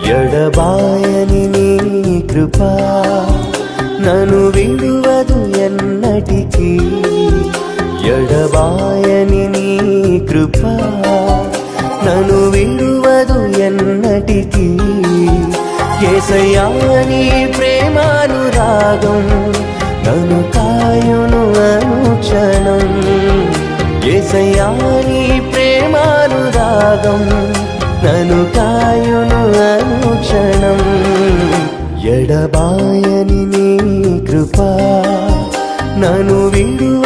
ఎడబాయని నీ కృపా నన్ను విడువదు ఎన్నటికీ. ఎడబాయని నీ కృపా నన్ను విడువదు ఎన్నటికీ. యేసయ్యా నీ ప్రేమానురాగం నన్ను కాయును అనుక్షణం. యేసయ్యా నీ ప్రేమానురాగం నన్ను కాయును అనుక్షణం. ఎడబాయని నీ కృపా నన్ను విడువదు